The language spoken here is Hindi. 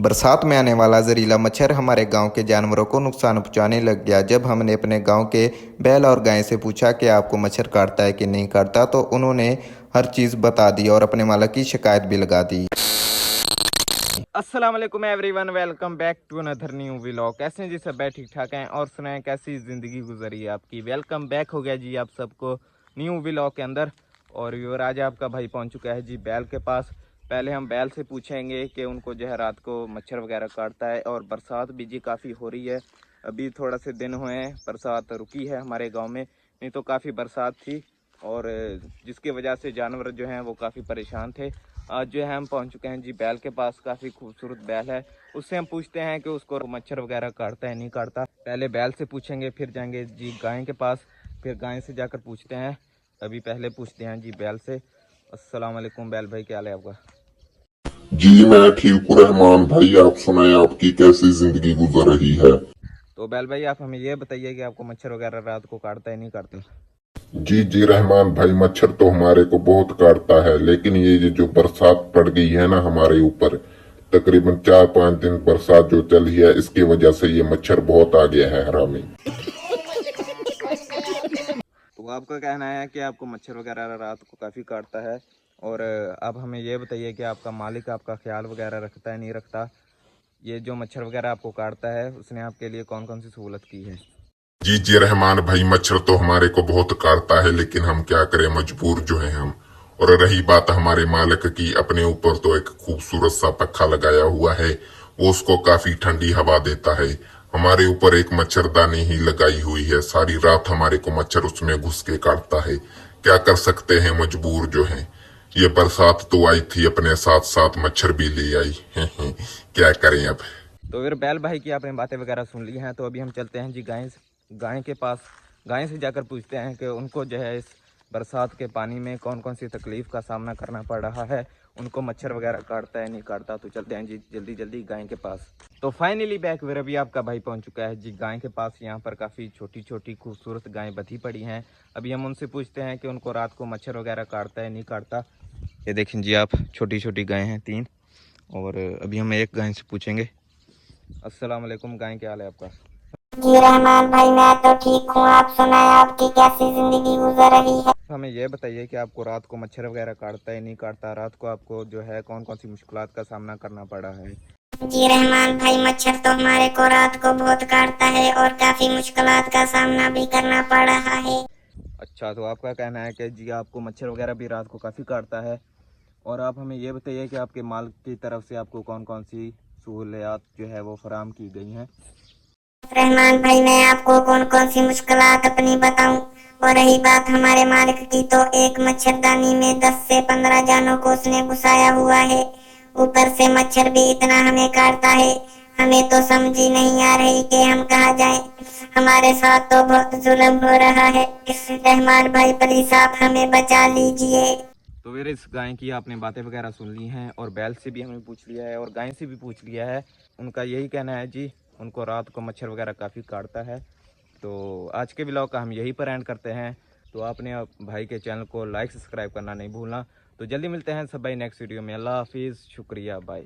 बरसात में आने वाला जहरीला मच्छर हमारे गांव के जानवरों को नुकसान पहुंचाने लग गया। जब हमने अपने गांव के बैल और गाय से पूछा कि आपको मच्छर काटता है कि नहीं काटता, तो उन्होंने हर चीज़ बता दी और अपने मालिक की शिकायत भी लगा दी। अस्सलाम वालेकुम everyone, welcome back to another new vlog. कैसे हैं जी? सब बैठ ठीक ठाक हैं और सुनाएं कैसी ज़िंदगी गुजरी है आपकी। वेलकम बैक हो गया जी आप सबको न्यू व्लॉग के अंदर। और व्यूअर आज आपका भाई पहुंच चुका है जी बैल के पास। पहले हम बैल से पूछेंगे कि उनको जो है रात को मच्छर वगैरह काटता है। और बरसात भी जी काफ़ी हो रही है, अभी थोड़ा से दिन हुए हैं बरसात रुकी है हमारे गाँव में, नहीं तो काफ़ी बरसात थी और जिसकी वजह से जानवर जो हैं वो काफ़ी परेशान थे। आज जो है हम पहुंच चुके हैं जी बैल के पास। काफ़ी खूबसूरत बैल है, उससे हम पूछते हैं कि उसको मच्छर वगैरह काटता है नहीं काटता। पहले बैल से पूछेंगे, फिर जाएंगे जी गाय के पास, फिर गाय से जाकर पूछते हैं। अभी पहले पूछते हैं जी बैल से। अस्सलाम वालेकुम बैल भाई, क्या हाल है आपका? जी मैं ठीक हूँ रहमान भाई। आप सुनाएं, आपकी कैसी जिंदगी गुजर रही है? तो बैल भाई आप हमें ये बताइए कि आपको मच्छर वगैरह रात को काटता है नहीं काटता? जी रहमान भाई, मच्छर तो हमारे को बहुत काटता है, लेकिन ये जो बरसात पड़ गई है ना हमारे ऊपर, तकरीबन 4-5 दिन बरसात जो चली है, इसकी वजह से ये मच्छर बहुत आ गया है हरामी। तो आपका कहना है कि आपको मच्छर वगैरह रात को काफ़ी काटता है। और अब हमें ये बताइए कि आपका मालिक आपका ख्याल वगैरह रखता है नहीं रखता? ये जो मच्छर वगैरह आपको काटता है उसने आपके लिए कौन कौन सी सहूलत की है? जी रहमान भाई, मच्छर तो हमारे को बहुत काटता है, लेकिन हम क्या करें, मजबूर जो है हम। और रही बात हमारे मालिक की, अपने ऊपर तो एक खूबसूरत सा पक्खा लगाया हुआ है, वो उसको काफी ठंडी हवा देता है। हमारे ऊपर एक मच्छरदानी ही लगाई हुई है, सारी रात हमारे को मच्छर उसमें घुस के काटता है। क्या कर सकते हैं, मजबूर जो है। ये बरसात तो आई थी, अपने साथ साथ मच्छर भी ले आई। क्या करें अब। तो फिर बैल भाई की आपने बातें वगैरह सुन ली हैं, तो अभी हम चलते हैं जी गाय के पास। गाय से जाकर पूछते हैं कि उनको जो है इस बरसात के पानी में कौन कौन सी तकलीफ़ का सामना करना पड़ रहा है, उनको मच्छर वगैरह काटता है नहीं काटता। तो चलते हैं जी जल्दी जल्दी गाय के पास। तो फाइनली बैक फिर अभी आपका भाई पहुंच चुका है जी गाय के पास। यहाँ पर काफ़ी छोटी छोटी खूबसूरत गायें बंधी पड़ी हैं। अभी हम उनसे पूछते हैं कि उनको रात को मच्छर वगैरह काटता है नहीं काटता। ये देखें जी आप, छोटी छोटी गायें हैं 3। और अभी हम एक गाय से पूछेंगे। अस्सलाम वालेकुम, गाय क्या हाल है आपका? जी रहमान भाई, मैं तो ठीक हूँ। आप सुनाएं, आपकी कैसी जिंदगी गुजर रही है? हमें यह बताइए कि आपको रात को मच्छर वगैरह काटता है नहीं काटता? रात को आपको जो है कौन कौन सी मुश्किलात का सामना करना पड़ा है? जी रहमान भाई, मच्छर तो हमारे को रात को बहुत काटता है और काफी मुश्किलात का सामना भी करना पड़ रहा है। अच्छा, तो आपका कहना है कि जी आपको मच्छर वगैरह भी रात को काफ़ी काटता है। और आप हमें ये बताइए कि आपके मालिक की तरफ से आपको कौन कौन सी सहूलियात जो है वो फराहम की गई हैं? रहमान भाई, मैं आपको कौन कौन सी मुश्किलात अपनी बताऊं। और रही बात हमारे मालिक की, तो एक मच्छरदानी में 10 से 15 जानों को उसने घुसाया हुआ है। ऊपर से मच्छर भी इतना हमें काटता है, हमें तो समझ ही नहीं आ रही कि हम कहाँ जाएं। हमारे साथ तो बहुत जुल्म हो रहा है। रहमान भाई प्लीज आप हमें बचा लीजिए। तो फिर इस गाय की आपने बातें वगैरह सुन ली हैं और बैल से भी हमें पूछ लिया है और गाय से भी पूछ लिया है। उनका यही कहना है जी, उनको रात को मच्छर वगैरह काफ़ी काटता है। तो आज के ब्लॉग का हम यही पर एंड करते हैं। तो आपने भाई के चैनल को लाइक सब्सक्राइब करना नहीं भूलना। तो जल्दी मिलते हैं सब भाई नेक्स्ट वीडियो में। अल्लाह हाफिज़, शुक्रिया, बाय।